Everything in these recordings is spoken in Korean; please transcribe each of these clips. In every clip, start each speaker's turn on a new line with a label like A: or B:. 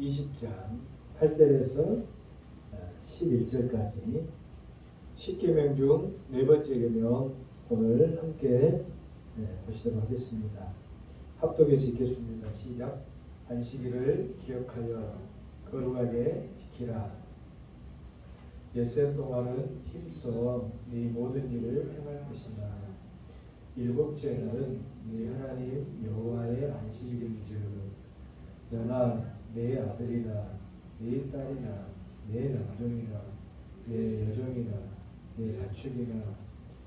A: 20장 8절에서 11절까지 10계명 중 네 번째 계명 오늘 함께 보시도록 하겠습니다. 합독해서 읽겠습니다. 시작. 안식일을 기억하여 거룩하게 지키라. 엿새 동안은 힘써 네 모든 일을 행할 것이나 일곱째 날은 네 하나님 여호와의 안식일인즉 너나 내 아들이나 내 딸이나 내 남종이나 내 여종이나 내 가축이나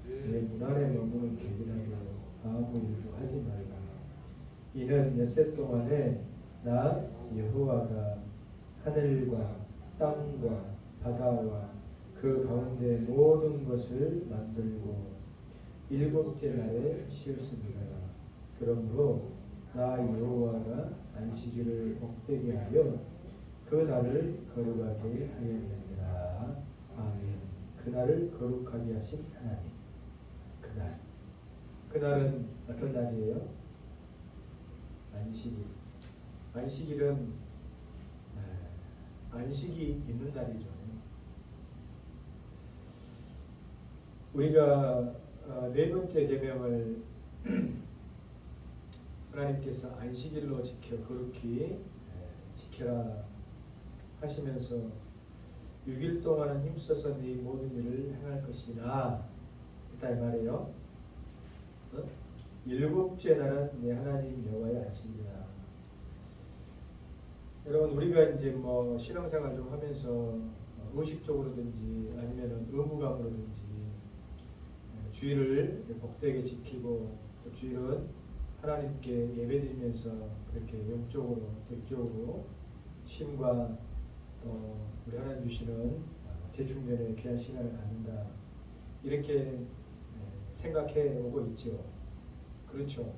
A: 내 문 안에 머무는 객이라도 아무 일도 하지 말라. 이는 엿새 동안에 나 여호와가 하늘과 땅과 바다와 그 가운데 모든 것을 만들고 일곱째 날에 쉬었습니다. 그러므로 나 여호와가 안식일을 복되게 하여 그 날을 거룩하게 하였느니라. 아멘. 그 날을 거룩하게 하신 하나님. 그날. 그날은 어떤 날이에요? 안식일. 안식일은 안식이 있는 날이죠. 우리가 네 번째 계명을 하나님께서 안식일로 지켜 거룩히 지켜라 하시면서 6일 동안은 힘써서 네 모든 일을 행할 것이나 그다 이 말이에요. 일곱째 날은 내 하나님 여호와의 안식이라. 여러분 우리가 이제 뭐 신앙생활 좀 하면서 의식적으로든지 아니면은 의무감으로든지 주일을 복되게 지키고 또 주일은 하나님께 예배드리면서 그렇게 영적으로 격적으로 쉼과 또 우리 하나님 주시는 재충전의 귀한 시간을 갖는다 이렇게 생각해 오고 있죠. 그렇죠.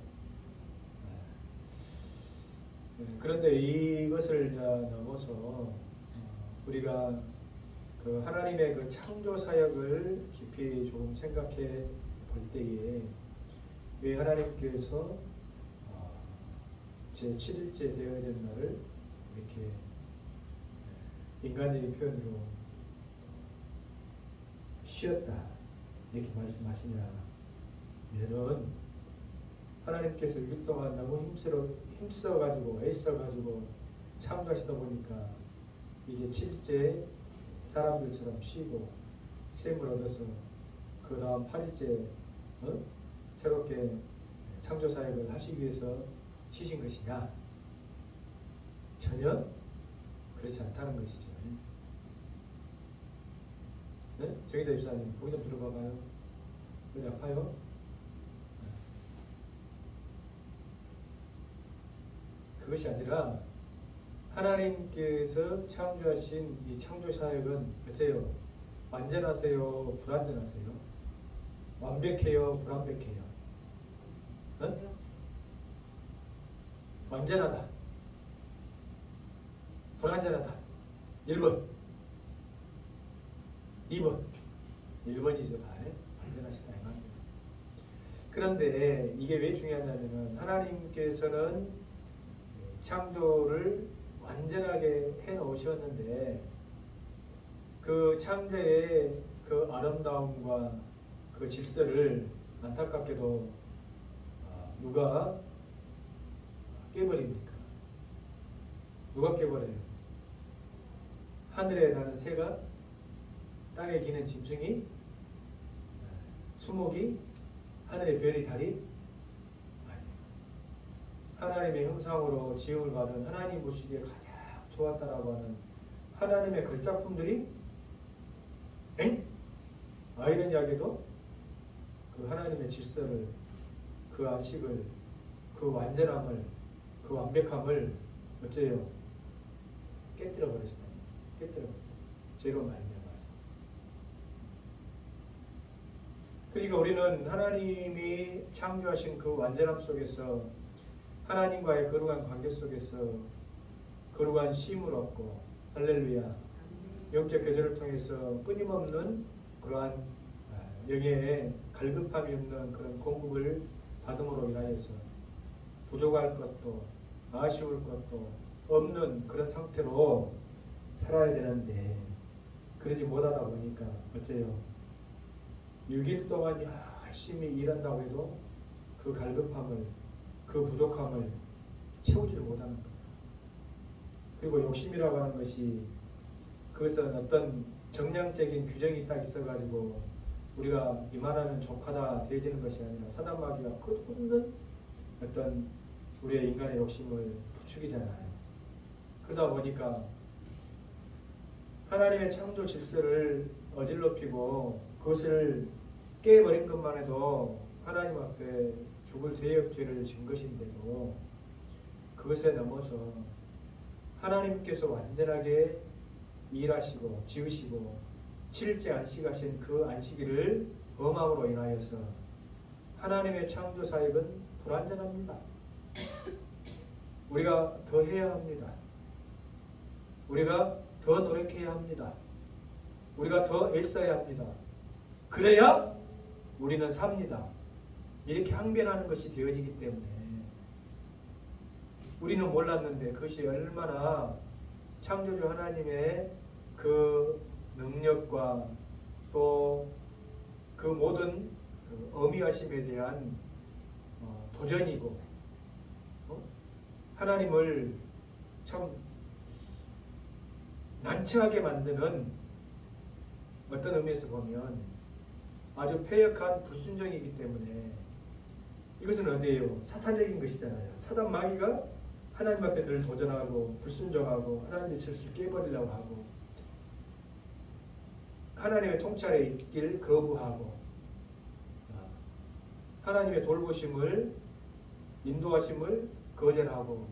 A: 그런데 이것을 넘어서 우리가 그 하나님의 그 창조 사역을 깊이 조금 생각해 볼 때에 왜 하나님께서 제 7일째 되어진 날을 이렇게 인간적인 표현으로 쉬었다 이렇게 말씀하시냐면은 하나님께서 6일 동안 너무 힘써가지고 애써가지고 창조하시다 보니까 이제 7일째 사람들처럼 쉬고 셈을 얻어서 그 다음 8일째 새롭게 창조 사역을 하시기 위해서 쉬신 것이냐? 전혀 그렇지 않다는 것이죠. 네? 정의자 집사님, 거기 좀 들어봐봐요. 어디 아파요? 그것이 아니라 하나님께서 창조하신 이 창조 사역은 어째요? 완전하세요? 불완전하세요? 완벽해요? 불완벽해요? 완전하다. 불완전하다. 1번. 2번. 1번이죠. 다. 완전하시다. 그런데 이게 왜 중요하냐면은 하나님께서는 창조를 완전하게 해 놓으셨는데 그 창조의 그 아름다움과 그 질서를 안타깝게도 누가 깨버립니까? 누가 깨버려요? 하늘에 나는 새가, 땅에 기는 짐승이, 수목이, 하늘의 별이, 달이 하나님의 형상으로 지음을 받은 하나님 보시기에 가장 좋았다라고 하는 하나님의 걸작품들이 아이러니하게도 그 하나님의 질서를, 그 안식을, 그 완전함을, 그 완벽함을 어째요? 깨뜨려 버리시다. 깨뜨려 죄로 말미암아서. 그러니까 우리는 하나님이 창조하신 그 완전함 속에서 하나님과의 거룩한 관계 속에서 거룩한 쉼을 얻고 할렐루야 영적 교제를 통해서 끊임없는 그러한 영의 갈급함이 없는 그런 공급을 받음으로 인하여서 부족할 것도 아쉬울 것도 없는 그런 상태로 살아야 되는데 그러지 못하다 보니까 어째요? 6일 동안 열심히 일한다고 해도 그 갈급함을, 그 부족함을 채우지를 못하는 거예요. 그리고 욕심이라고 하는 것이 그것은 어떤 정량적인 규정이 딱 있어가지고 우리가 이만하면 족하다 되어지는 것이 아니라 사단 마귀가 끝없는 어떤 우리의 인간의 욕심을 부추기잖아요. 그러다 보니까 하나님의 창조 질서를 어질러피고 그것을 깨버린 것만 해도 하나님 앞에 죽을 대역죄를 진 것인데도 그것에 넘어서 하나님께서 완전하게 일하시고 지으시고 7일째 안식하신 그 안식일을 범함으로 인하여서 하나님의 창조 사역은 불완전합니다. 우리가 더 해야 합니다. 우리가 더 노력해야 합니다. 우리가 더 애써야 합니다. 그래야 우리는 삽니다. 이렇게 항변하는 것이 되어지기 때문에 우리는 몰랐는데 그것이 얼마나 창조주 하나님의 그 능력과 또 그 모든 어미하심에 대한 도전이고 하나님을 참 난처하게 만드는 어떤 의미에서 보면 아주 패역한 불순종이기 때문에 이것은 어디예요? 사탄적인 것이잖아요. 사단 마귀가 하나님 앞에 늘 도전하고 불순종하고 하나님의 질서를 깨버리려고 하고 하나님의 통찰에 있길 거부하고 하나님의 돌보심을 인도하심을 거절하고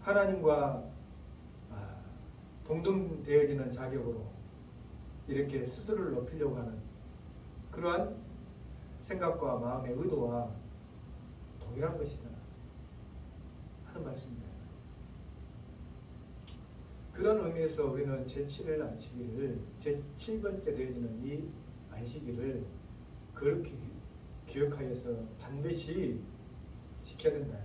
A: 하나님과 동등되어지는 자격으로 이렇게 스스로를 높이려고 하는 그러한 생각과 마음의 의도와 동일한 것이다 하는 말씀입니다. 그런 의미에서 우리는 제7일 안식일을 제7번째 되어지는 이 안식일을 그렇게 기억하여서 반드시 지켜야 된다.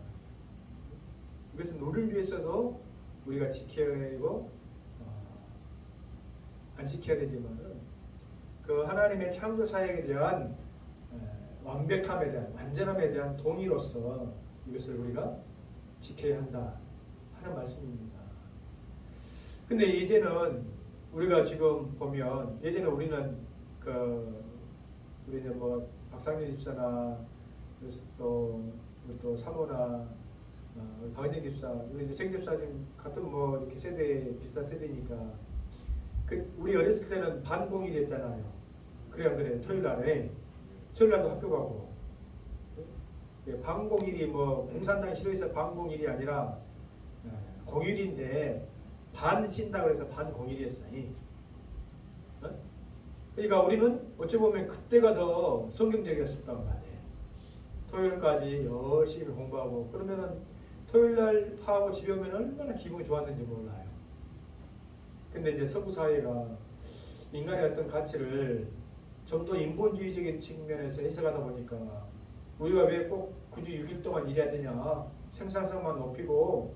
A: 이것은 우리를 위해서도 우리가 지켜야 하고 안 지켜야 되지만은 그 하나님의 창조 사역에 대한 완벽함에 대한 완전함에 대한 동의로서 이것을 우리가 지켜야 한다 하는 말씀입니다. 근데 이제는 우리가 지금 보면 예전에 우리는 우리는 뭐 박상현 집사나 또 사모나 박은정 집사 우리 정 집사님 같은 뭐 이렇게 세대 비슷한 세대니까 우리 어렸을 때는 반공일이었잖아요. 그래 안 그래? 토요일 날도 학교 가고 반공일이 뭐 공산당이 싫어해서 반공일이 아니라 공일인데 반 쉰다 그래서 반공일이었어요. 그러니까 우리는 어찌 보면 그때가 더 성경적이었었던 것 같아요. 토요일까지 열심히 공부하고 그러면은 토요일날 파하고 집에 오면 얼마나 기분이 좋았는지 몰라요. 근데 이제 서구 사회가 인간의 어떤 가치를 좀 더 인본주의적인 측면에서 해석하다 보니까 우리가 왜 꼭 굳이 6일 동안 일해야 되냐, 생산성만 높이고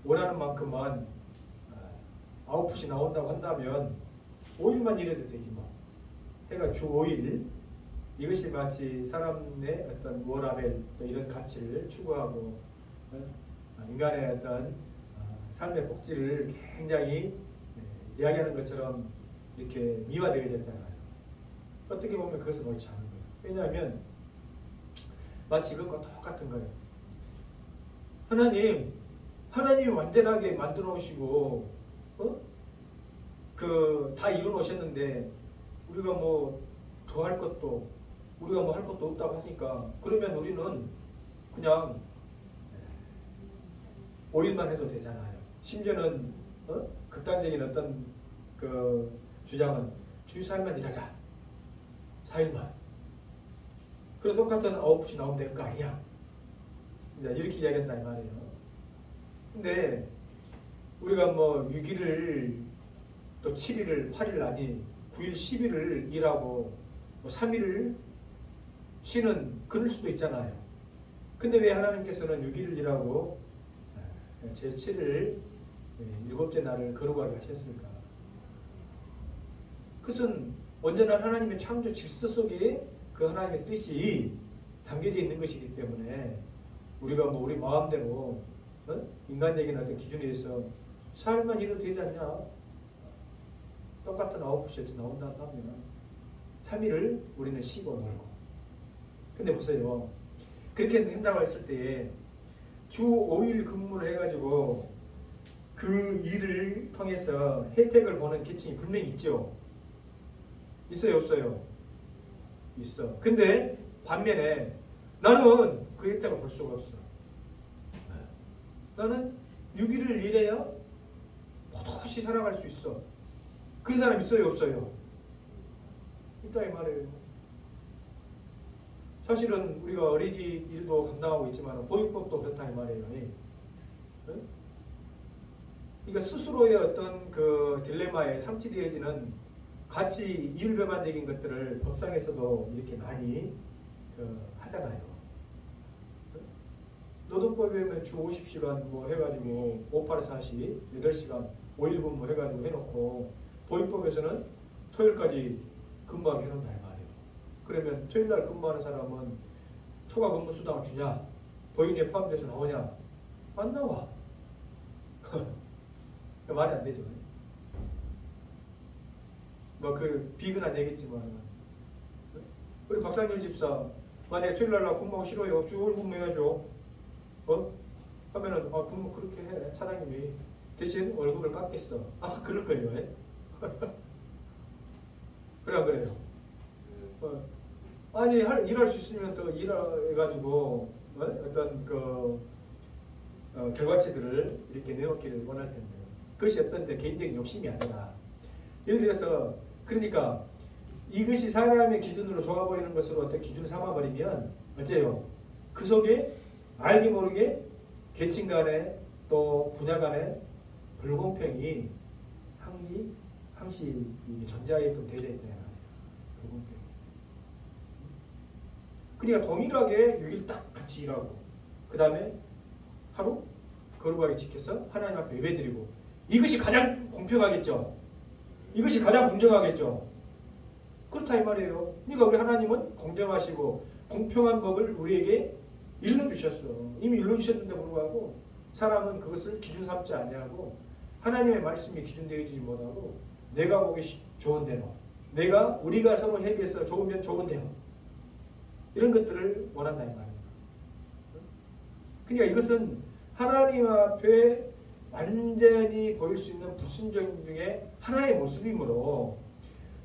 A: 원하는 만큼만 아웃풋이 나온다고 한다면 5일만 일해도 되지 뭐. 해가 주 5일 이것이 마치 사람의 어떤 워라벨 또 이런 가치를 추구하고 인간의 어떤 삶의 복지를 굉장히 이야기하는 것처럼 이렇게 미화되어졌잖아요. 어떻게 보면 그것은 옳지 않은 거예요. 왜냐하면 마치 그것과 똑같은 거예요. 하나님이 완전하게 만들어 놓으시고 다 이루어 놓으셨는데 우리가 뭐 더 할 것도 우리가 뭐 할 것도 없다고 하니까 그러면 우리는 그냥 5일만 해도 되잖아요. 심지어는 극단적인 어떤 그 주장은 주 4일만 일하자. 4일만. 그래 똑같은 아웃풋이 나오면 될 거 아니야. 이제 이렇게 이야기한다 이 말이에요. 근데 우리가 뭐 6일을 또 7일을 8일 아니 9일 10일을 일하고 뭐 3일을 쉬는 그럴 수도 있잖아요. 근데 왜 하나님께서는 6일을 일하고 제7일 일곱째 날을 거룩하게 하셨을까? 그것은 언제나 하나님의 창조 질서 속에 그 하나님의 뜻이 담겨져 있는 것이기 때문에 우리가 뭐 우리 마음대로 인간적인 어떤 기준에 의해서 살만 이래도 되지 않냐? 똑같은 아웃풋이 나온다 하면 3일을 우리는 쉬고 놀고. 근데 보세요. 그렇게 한다고 했을 때에 주 5일 근무를 해가지고 그 일을 통해서 혜택을 보는 계층이 분명히 있죠. 있어요, 없어요? 있어. 근데 반면에 나는 그 혜택을 볼 수가 없어. 나는 6일을 일해야 포도시 살아갈 수 있어. 그런 사람 있어요, 없어요? 있다 이 말이에요. 사실은 우리가 어린이집 일도 감당하고 있지만 보육법도 그렇다 이 말이에요. 그러니까 스스로의 어떤 그 딜레마에 상치되어지는 가치 이율배반적인 것들을 법상에서도 이렇게 많이 하잖아요. 노동법에 보면 주 50시간 뭐 해가지고 5840 8시간 5일 근무 해가지고 해놓고 보육법에서는 토요일까지 근무하게 해놓는다 이 말이에요. 그러면 토요일날 근무하는 사람은 토가 근무 수당을 주냐? 보육료에 포함돼서 나오냐? 안 나와. 말이 안 되죠. 뭐 그 비근한 얘기지만 우리 박상일 집사 만약에 토요일날 나 근무하기 싫어요. 주말 근무해야죠. 하면은 근무 그렇게 해. 사장님이 대신 월급을 깎겠어. 그럴 거예요. 그래 안 그래요? 아니 일할 수 있으면 더 일해가지고 어떤 그 결과치들을 이렇게 내놓기를 원할 텐데 그것이 어떤 개인적인 욕심이 아니라 예를 들어서 그러니까 이것이 사람의 기준으로 좋아 보이는 것으로 어떤 기준을 삼아버리면 어째요? 그 속에 알게 모르게 계층 간에 또 분야 간에 불공평이 항시 존재하게끔 되어 있다. 불공평. 그러니까 동일하게 6일 딱 같이 일하고 그 다음에 하루 거룩하게 지켜서 하나님 앞에 예배드리고 이것이 가장 공평하겠죠. 이것이 가장 공정하겠죠. 그렇다 이 말이에요. 그러니까 우리 하나님은 공정하시고 공평한 법을 우리에게 일러주셨어. 이미 일러주셨는데 불구하고 사람은 그것을 기준 삼지 아니하고 하나님의 말씀이 기준되어지지 못하고 내가 보기 좋은 대로 우리가 서로 협의해서 좋으면 좋은 대로 이런 것들을 원한다 이 말이에요. 그러니까 이것은 하나님 앞에 완전히 보일 수 있는 불순종 중에 하나의 모습이므로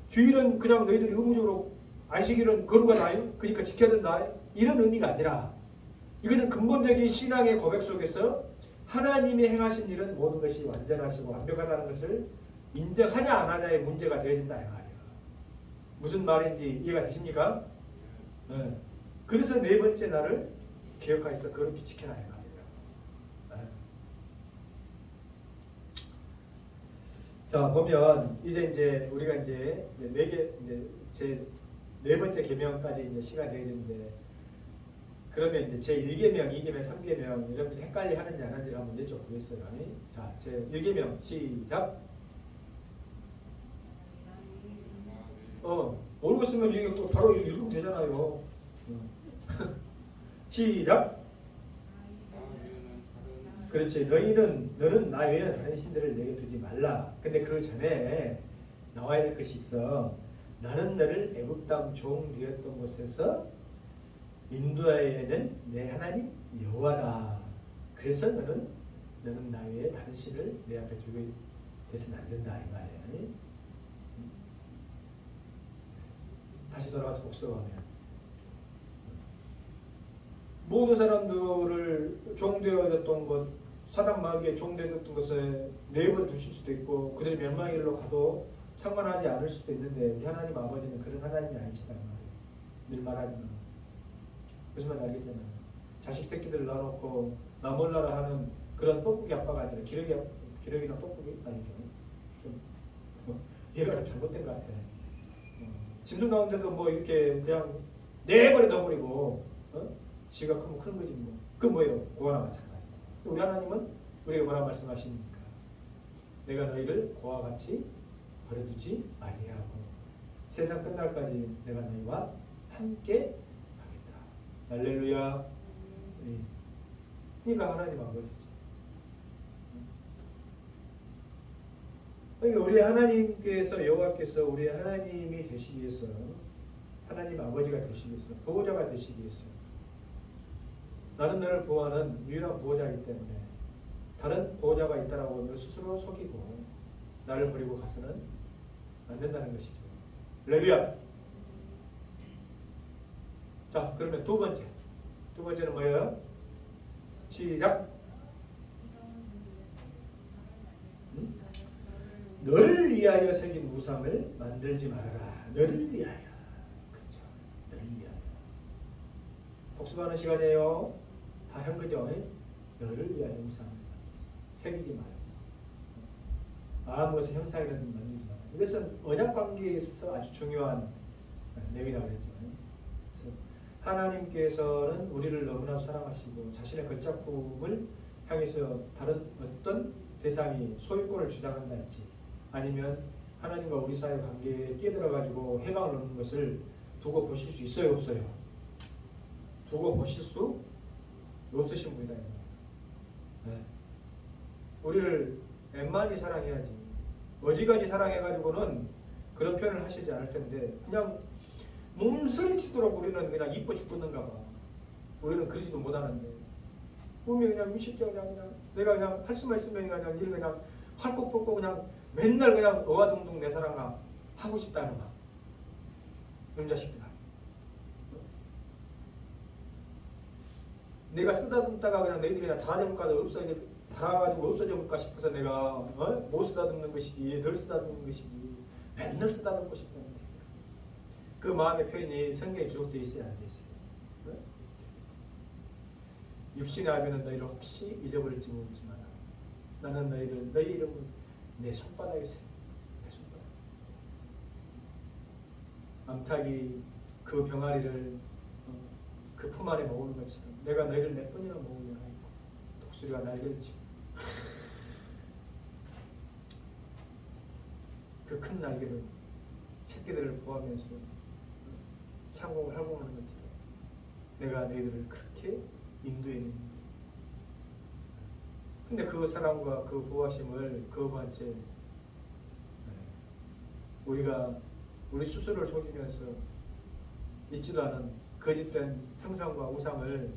A: 주일은 그냥 너희들이 의무적으로 안식일은 거룩하다 그러니까 지켜야 된다 이런 의미가 아니라 이것은 근본적인 신앙의 고백 속에서 하나님이 행하신 일은 모든 것이 완전하시고 완벽하다는 것을 인정하냐 안 하냐의 문제가 되어진다 이 말이에요. 무슨 말인지 이해가 되십니까? 네. 그래서 네 번째 날을 기억하여서 거룩히 지켜라 이 말이에요. 자 보면 이제 우리가 이제 제 네 번째 계명까지 이제 시간 되어지는데 그러면 이제 제 1계명, 2계명, 3계명 여러분들이 헷갈려 하는지 안 하는지 한번 여쭤보겠어요. 자, 제 1계명 시작. 모르고 쓰면 이게 바로 읽으면 되잖아요. 시작. 그렇지. 너는 나 외에는 다른 신들을 내게 두지 말라. 근데 그 전에 나와야 될 것이 있어. 나는 너를 애굽 땅 종 되었던 곳에서 인도하여는 내 하나님 여호와다. 그래서 너는 나 외에 다른 신을 내 앞에 두게 돼서는 안 된다 이 말이야. 다시 돌아가서 복습하면 모든 사람들을 종되어졌던 것, 사단 마귀에 종되었던 것에 내버려 두실 수도 있고 그들이 멸망의 길로 가도 상관하지 않을 수도 있는데 우리 하나님 아버지는 그런 하나님이 아니시다 말이에요. 늘 말하지만 무슨 말인지 알겠잖아요. 자식 새끼들을 낳아놓고 나 몰라라 하는 그런 뻐꾸기 아빠가 아니라 기러기나 뻐꾸기 아니죠. 좀 얘가 좀 잘못된 것 같아. 짐승 가운데도 뭐 이렇게 그냥 내버려 둬버리고 지가 크면 큰 거지 뭐. 그 뭐예요? 고아나 마찬가지. 우리 하나님은 우리가 뭐라 말씀하십니까? 내가 너희를 고와 같이 버려두지 아니하고 세상 끝날까지 내가 너희와 함께 하겠다. 할렐루야. 네. 그러니까 하나님 아버지지. 그러니까 우리 하나님께서 여호와께서 우리 하나님이 되시기 위해서 하나님 아버지가 되시기 위해서 보호자가 되시기 위해서 나는 너를 보호하는 유일한 보호자이기 때문에 다른 보호자가 있다라고 너 스스로 속이고 나를 버리고 가서는 안 된다는 것이죠. 할렐루야. 자, 그러면 두 번째는 뭐예요? 시작. 너를 위하여 새긴 우상을 만들지 말아라. 너를 위하여. 그렇죠. 너를 위하여. 복습하는 시간이에요. 다 한 거죠. 너를 위하여 우상을 새기지 말아라. 아무것을 형상이라든 만들지 말아라. 이것은 언약 관계에 있어서 아주 중요한 내용이라고 했죠. 그래서 하나님께서는 우리를 너무나 사랑하시고 자신의 걸작품을 향해서 다른 어떤 대상이 소유권을 주장한다 할지 아니면 하나님과 우리 사이의 관계에 끼어들어가지고 해방을 얻는 것을 두고 보실 수 있어요? 없어요? 두고 보실 수 없으신 분이다. 네. 우리를 웬만히 사랑해야지. 어지간히 사랑해가지고는 그런 표현을 하시지 않을 텐데 그냥 몸서리치도록 우리는 그냥 이뻐 죽겠는가 봐. 우리는 그러지도 못하는데 몸이 그냥 미식게 그냥 내가 그냥 할 수만 있으면 그냥 일 그냥 활꼭 뽑고 그냥 맨날 그냥 어와둥둥 내 사랑아 하고 싶다는 거. 이런 자식들아. 내가 쓰다듬다가 그냥 너희들이 그냥 달아가지고 없어져볼까 싶어서 내가 못 쓰다듬는 것이지 덜 쓰다듬는 것이지 맨날 쓰다듬고 싶다는 거지. 그 마음의 표현이 성경에 기록되어 있어야 안 돼 있어요. 육신의 아비는 너희를 혹시 잊어버릴지 모르지만 나는 너희 이름을 내 손바닥에 세. 내 손바닥. 암탉이 그 병아리를 그 품 안에 모으는 것처럼 내가 너희를 몇 번이나 모으려 하고 독수리가 날개를 치고 그 큰 날개를 새끼들을 보호하면서 창공을 활공하는 것처럼 내가 너희들을 그렇게 인도했는데 근데 그 사랑과 그 보호하심을 거부한 채 우리가 우리 스스로를 속이면서 있지도 않은 거짓된 형상과 우상을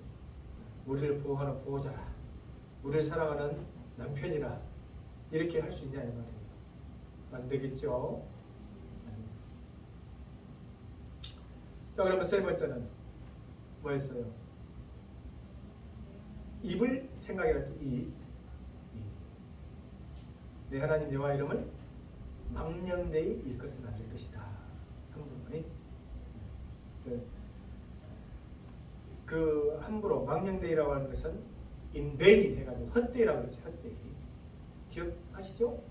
A: 우리를 보호하는 보호자라 우리를 사랑하는 남편이라 이렇게 할 수 있냐 이 말이에요. 안 되겠죠? 자, 그러면 세 번째는 뭐였어요? 입을 생각해라. 내 하나님 여호와 이름을 망령되이 일것은 아닐 것이다. 함부로. 그 함부로 망령되이라고 하는 것은 인베인 해가지고 헛되이라고 그러죠. 헛되이. 기억하시죠?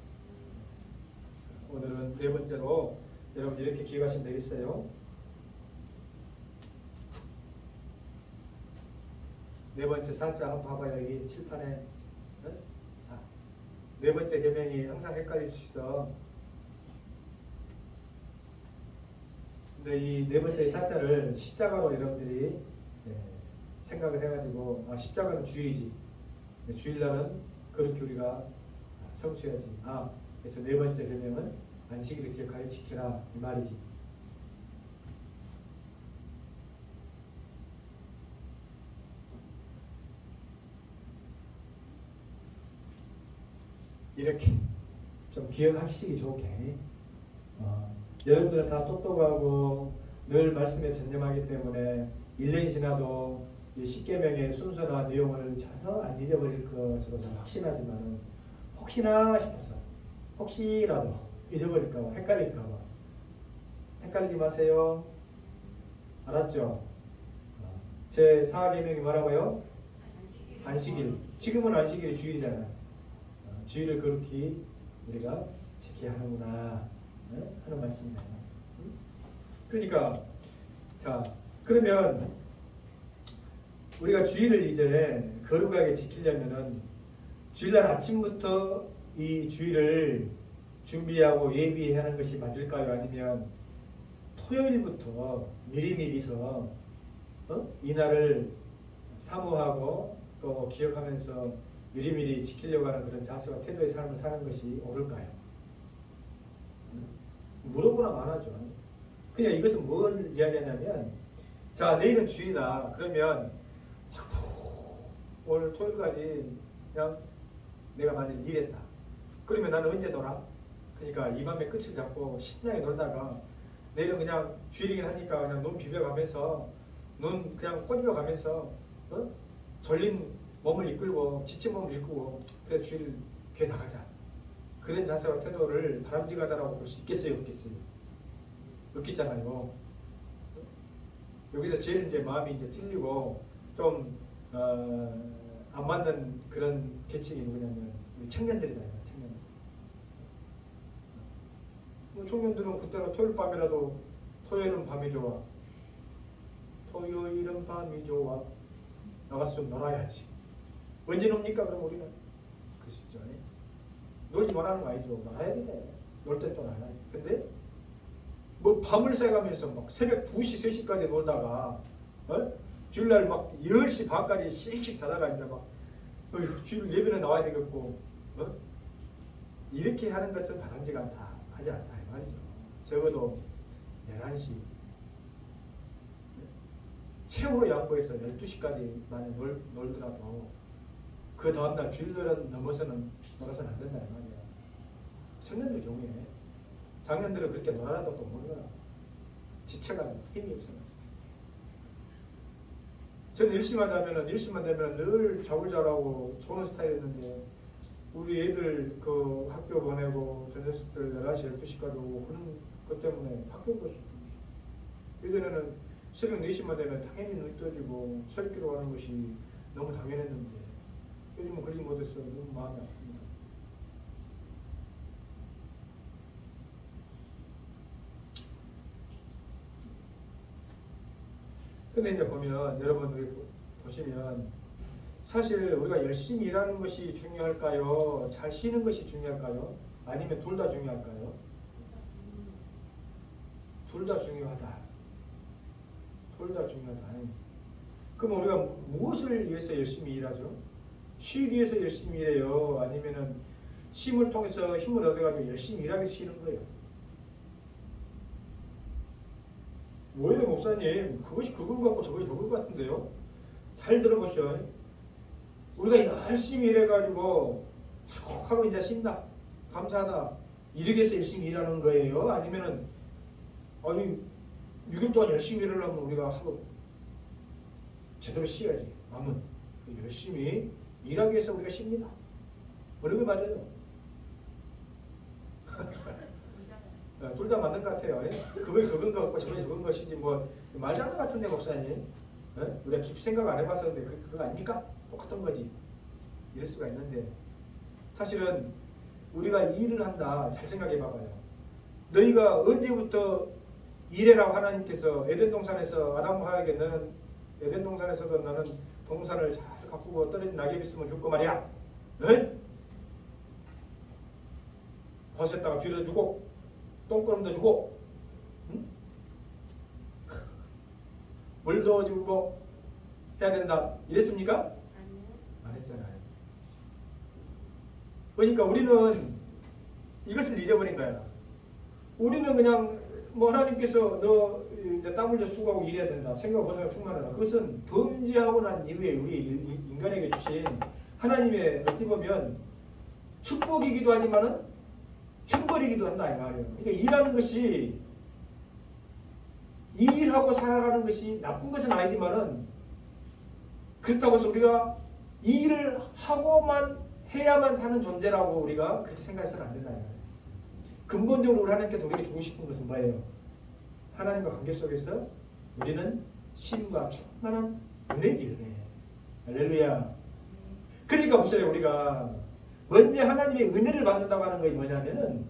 A: 오늘은 네 번째로 여러분 이렇게 기억하시면 되겠어요. 네 번째 4자 한번 봐봐요. 여기 칠판에 4. 네 번째 계명이 항상 헷갈릴 수 있어. 근데 이 네 번째 4자를 십자가로 여러분들이 생각을 해가지고 십자가는 주일이지. 주일날은 그렇게 우리가 성수해야지. 그래서 네 번째 계명은 안식일을 기억하여 지키라 이 말이지. 이렇게 좀 기억하시기 좋게 여러분들은 다 똑똑하고 늘 말씀에 전념하기 때문에 1년이 지나도 이 십계명의 순서나 내용을 전혀 안 잊어버릴 것으로 저는 확신하지만 혹시나 싶어서 혹시라도 잊어버릴까봐 헷갈릴까봐 헷갈리지 마세요. 알았죠? 제 4계명이 뭐라고요? 안식일. 지금은 안식일이 주일이잖아요. 주일을 그렇게 우리가 지켜야 하는구나 하는 말씀이에요. 그러니까 자 그러면 우리가 주일을 이제 거룩하게 지키려면은 주일날 아침부터 이 주일을 준비하고 예비하는 것이 맞을까요? 아니면 토요일부터 미리미리서 이날을 사모하고 또 기억하면서 미리미리 지키려고 하는 그런 자세와 태도의 삶을 사는 것이 옳을까요? 물어보나 마나죠. 그냥 이것은 뭘 이야기하냐면, 자, 내일은 주일이다. 그러면 오늘 토요일까지 그냥 내가 만약 일했다. 그러면 나는 언제 놀아? 그러니까 이 밤에 끝을 잡고 신나게 놀다가 내일은 그냥 주일이긴 하니까 그냥 눈 비벼가면서 눈 그냥 꼬집어가면서 졸린 몸을 이끌고 지친 몸을 이끌고 그래 주일 교회 나가자. 그런 자세와 태도를 바람직하다라고 볼 수 있겠어요? 없겠어요? 없겠잖아요. 여기서 제일 이제 마음이 이제 찔리고 좀 안 맞는 그런 계층이 누구냐면 우리 청년들이다. 청년들. 청년들은 그때는 토요일 밤이라도 토요일은 밤이 좋아. 토요일은 밤이 좋아. 나가서 좀 놀아야지. 언제 놉니까? 그럼 우리는 그시죠. 놀지 말라는 거 아니죠. 놀아야 돼. 놀 땐 또 놀아야 돼. 근데 뭐 밤을 새가면서 막 새벽 2시, 3시까지 놀다가 주일날 막 10시 반까지 씩씩 자다가 이제 막 주일 예배는 나와야 되겠고 이렇게 하는 것은 바람직하다 하지 않다 이 말이죠. 적어도 11시 최후로 양보해서 12시까지 만약 놀더라도 그 다음날 주일날은 넘어서는 놀아서는 안 된다 이 말이야. 청년들 경우에 장년들은 그렇게 놀아도 또 몰라. 지쳐가지고 힘이 없어가지고. 저는 일시만 되면 늘 잠을 잘하고 좋은 스타일이었는데 우리 애들 그 학교 보내고 저녁들 11시 12시까지 오고 그런 것 때문에 학교도 없었어요. 예전에는 새벽 4시만 되면 당연히 눈이 떠지고 새벽기로 가는 것이 너무 당연했는데 요즘은 그러지 못해서 너무 마음이 아픕니다. 근데 이제 보면 여러분들이 보시면 사실 우리가 열심히 일하는 것이 중요할까요? 잘 쉬는 것이 중요할까요? 아니면 둘 다 중요할까요? 둘 다 중요하다. 둘 다 중요하다. 그럼 우리가 무엇을 위해서 열심히 일하죠? 쉬기 위해서 열심히 일해요? 아니면은 쉼을 통해서 힘을 얻어가지고 열심히 일하기 위해서 쉬는 거예요? 뭐예요, 목사님? 그것이 그건 같고 저것이 저건 같은데요? 잘 들어보셔. 우리가 열심히 일해가지고 하루 이제 쉰다, 감사하다, 이렇게 해서 열심히 일하는 거예요? 아니면은 6일 동안 열심히 일하려면 우리가 하루 제대로 쉬어야지. 남은 열심히 일하기 위해서 우리가 쉽니다. 어느 게 맞아요? 둘 다 맞는 것 같아요. 그건 것 같고 저건 것이지 뭐 말장난 같은데 목사님. 우리가 깊이 생각 안 해봐서 근데 그거 아닙니까? 똑같은 거지. 이럴 수가 있는데 사실은 우리가 일을 한다. 잘 생각해 봐봐요. 너희가 언제부터 일해라고 하나님께서 에덴 동산에서 아담과 하에게 너는 에덴 동산에서도 너는 동산을 잘 가꾸고 떨어진 낙엽 있으면 죽고 말이야. 벗었다가 빌어주고 똥구름도 주고 물도 주고 해야 된다. 이랬습니까? 안 했잖아요. 그러니까 우리는 이것을 잊어버린 거야. 우리는 그냥 뭐 하나님께서 너 이제 땀 흘려 수고하고 일해야 된다. 생각과 보상을 충만하다. 그것은 범죄하고 난 이후에 우리 인간에게 주신 하나님의 어떻게 보면 축복이기도 하지만은 형벌이기도 한다 이 말이에요. 그러니까 일하는 것이 일하고 살아가는 것이 나쁜 것은 아니지만은 그렇다고 해서 우리가 일을 하고만 해야만 사는 존재라고 우리가 그렇게 생각해서는 안 된다 이 말이에요. 근본적으로 우리 하나님께서 우리에게 주고 싶은 것은 뭐예요? 하나님과 관계 속에서 우리는 쉼과 충만한 은혜지 은혜. 할렐루야. 그러니까 보세요. 우리가 먼저 하나님의 은혜를 받는다고 하는 것이 뭐냐면은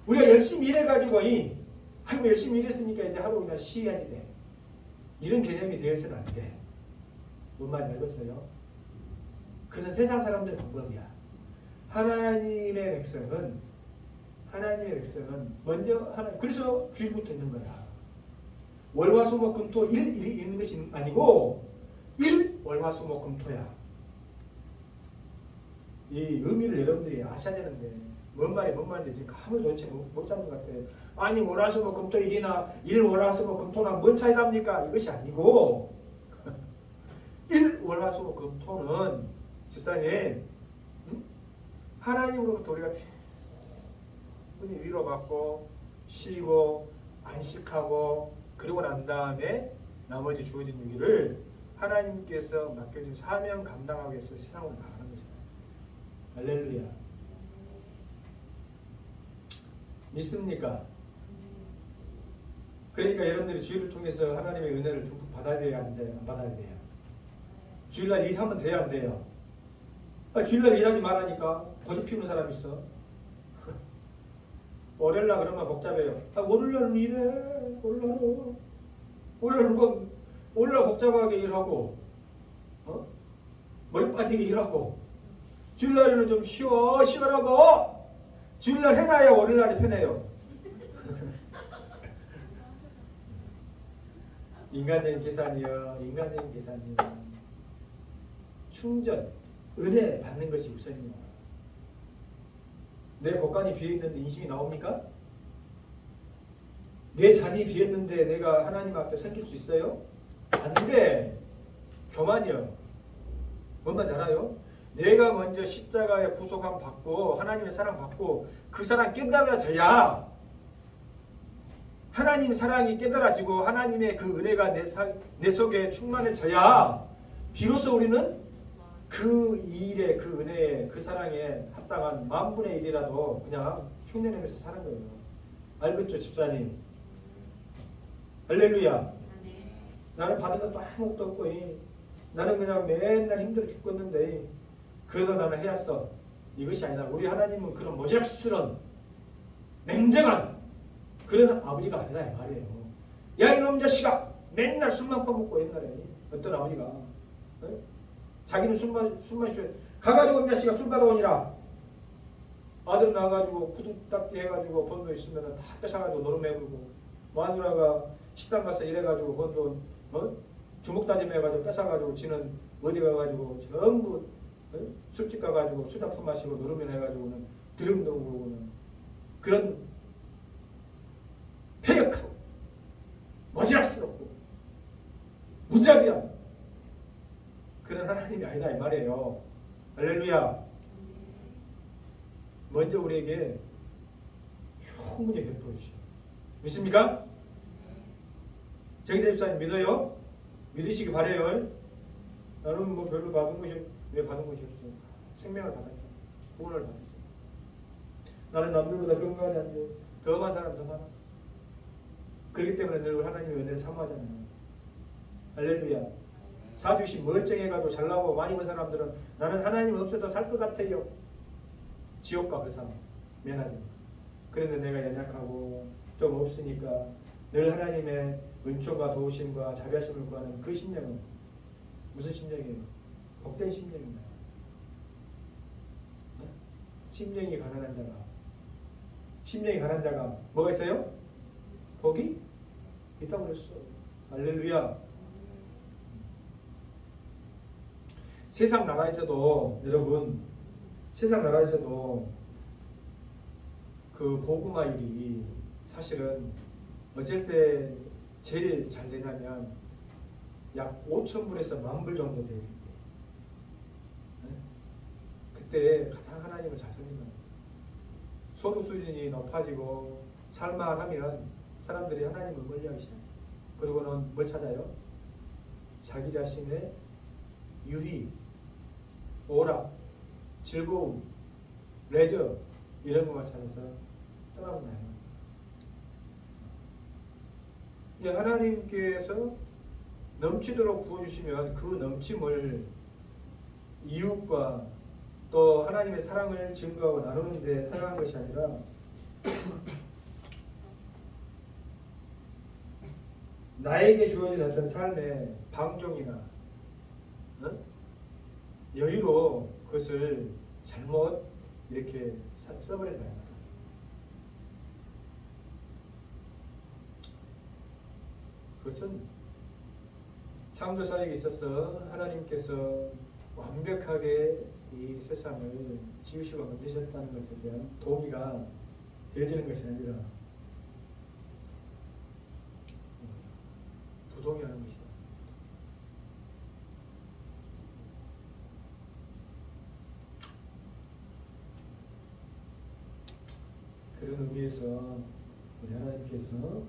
A: 우리가 열심히 일해가지고 아이고 열심히 일했으니까 이제 하루 그냥 쉬어야지 돼. 이런 개념이 되어서는 안 돼. 뭔 말인지 알겠어요? 그것은 세상 사람들의 방법이야. 하나님의 백성은 먼저 그래서 주일부터 있는 거야. 월화수목금토 1일이 있는 것이 아니고 월화수목금토야. 이 의미를 여러분들이 아셔야 되는데 뭔 말인지 지금 아무도 도대체 못 잡는 것 같아요. 아니 월화수목금토 1이나 월화수목금토나 뭔 차이 납니까? 이것이 아니고 월화수목금토는 집사님 하나님으로부터 우리가 충분히 위로받고 쉬고 안식하고 그러고 난 다음에 나머지 주어진 일을 하나님께서 맡겨준 사명 감당하기 위해서 세상으로 나가는 것이다. 할렐루야. 믿습니까? 그러니까 여러분들이 주일을 통해서 하나님의 은혜를 듬뿍 받아야 돼야 안 받아야 돼요? 주일날 일하면 돼야 안 돼요? 주일날 일하지 말라니까 고집 피우는 사람 있어. 월요일날 그러면 복잡해요. 월요일날은 일해. 월요일날 복잡하게 일하고 머리 빠지게 일하고 주일날에는 좀 쉬어라고. 주일날 해놔야 월요일날이 편해요. 인간적인 계산이요. 충전, 은혜 받는 것이 우선이요. 내 곳간이 비어있는데 인심이 나옵니까? 내 자리 비었는데 내가 하나님 앞에 섬길 수 있어요? 안 돼. 교만이요. 뭔 말인지 알아요? 내가 먼저 십자가의 부속함 받고 하나님의 사랑 받고 그 사랑 깨달아져야 하나님의 사랑이 깨달아지고 하나님의 그 은혜가 내 속에 충만해져야 비로소 우리는 그 일에 그 은혜에 그 사랑에 합당한 10,000분의 1이라도 그냥 흉내내면서 사는 거예요. 알겠죠 집사님? 할렐루야. 나는 받은 것도 아무것도 없고 나는 그냥 맨날 힘들어 죽겠는데 그래도 나는 해왔어. 이것이 아니다. 우리 하나님은 그런 모작스런 냉정한 그런 아버지가 아니다 이 말이에요. 야 이놈 자식아 맨날 술만 퍼먹고 옛날에 어떤 아버지가 자기는 술 마시면 가가지고 이 자식아 술 받아오니라. 아들 나가가지고 구두 닦기 해가지고 번 돈 있으면 다 뺏어가지고 노름해불고 마누라가 식당 가서 일해가지고 번 돈 주먹 다짐해가지고 뺏어가지고 지는 어디 가가지고 전부 술집 가가지고 술 한 푼 마시고 노름면 해가지고는 드름드름 부르고는 그런 폐역하고 모지락스럽고 무자비한 그런 하나님이 아니다 이 말이에요. 할렐루야. 먼저 우리에게 충분히 베풀어 주시오. 믿습니까? 정의대 집사님 믿어요? 믿으시기 바래요. 나는 뭐 별로 받은 것이 왜 받은 것이 없어? 생명을 받았어. 구원을 받았어. 나는 남들보다 건강하지 않는데 더 많은 사람 더 많아. 그렇기 때문에 늘 하나님의 은혜를 사모하잖아요. 할렐루야. 사주시 멀쩡해가지고 잘나고 많이 본 사람들은 나는 하나님 없어도 살 것 같아요. 지옥과 그 사람 면하지. 그런데 내가 연약하고 좀 없으니까 늘 하나님의 은총과 도우심과 자비하심을 구하는 그 심령은 무슨 심령이에요? 복된 심령입니다. 심령이 가난한 자가 뭐가 있어요? 복이 있다고 그랬어. 할렐루야. 세상 나라에서도 여러분 세상 나라에서도 그 복음화율이 사실은 어쩔 때 제일 잘 되냐면 약 5,000불에서 10,000불 정도 되어 있을 때 그때 가장 하나님을 잘 섬긴다. 소득 수준이 높아지고 살만하면 사람들이 하나님을 멀리하기 시작해요. 그리고는 뭘 찾아요? 자기 자신의 유희, 오락, 즐거움, 레저 이런 것만 찾아서 떠나보나요? 하나님께서 넘치도록 부어주시면 그 넘침을 이웃과 또 하나님의 사랑을 증거하고 나누는 데 사용한 것이 아니라 나에게 주어진 어떤 삶의 방종이나 여유로 그것을 잘못 이렇게 써버린다. 그것은 창조 사역에 있어서 하나님께서 완벽하게 이 세상을 지으시고 만드셨다는 것에 대한 동의가 되어지는 것이 아니라 부동의하는 것이다. 그런 의미에서 우리 하나님께서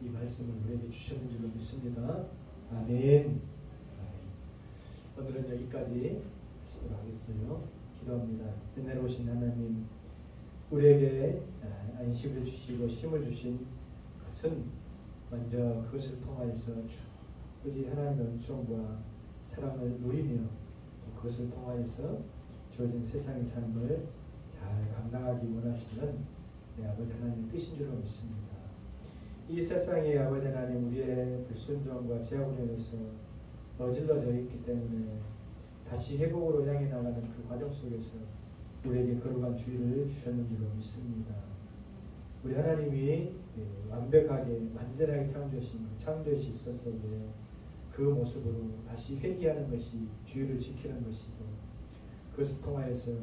A: 이 말씀을 우리에게 주셨는 줄로 믿습니다. 아멘. 오늘은 여기까지 하시도록 하겠어요. 기도합니다. 은혜로 오신 하나님, 우리에게 안식을 주시고 쉼을 주신 것은 먼저 그것을 통하여서 오직 하나님의 은총과 사랑을 누리며 또 그것을 통하여서 주어진 세상의 삶을 잘 감당하기 원하시는 내 아버지 하나님의 뜻인 줄로 믿습니다. 이 세상에 아버지 하나님 우리의 불순종과 죄악으로 인해서 어질러져 있기 때문에 다시 회복으로 향해 나가는 그 과정 속에서 우리에게 거룩한 주의를 주셨는 줄로 믿습니다. 우리 하나님이 완벽하게 완전하게 창조에 있어서의 그 모습으로 다시 회개하는 것이 주의를 지키는 것이고, 그것을 통하여서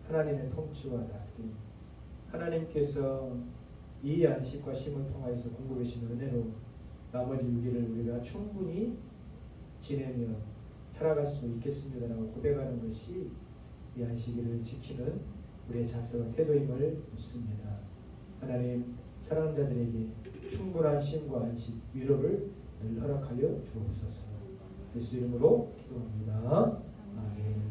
A: 하나님의 통치와 다스림, 하나님께서 이 안식과 쉼을 통하여서 공급해 주신 은혜로 나머지 6일을 우리가 충분히 지내며 살아갈 수 있겠습니다라고 고백하는 것이 이 안식일을 지키는 우리의 자세와 태도임을 믿습니다. 하나님, 사랑하는 자들에게 충분한 쉼과 안식, 위로를 늘 허락하여 주옵소서. 예수 이름으로 기도합니다. 아멘.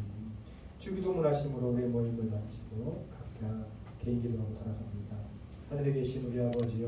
A: 주기도문 하심으로 우리의 모임을 마치고 각자 개인 기도하고 돌아갑니다. 하늘에 계신 우리 아버지여,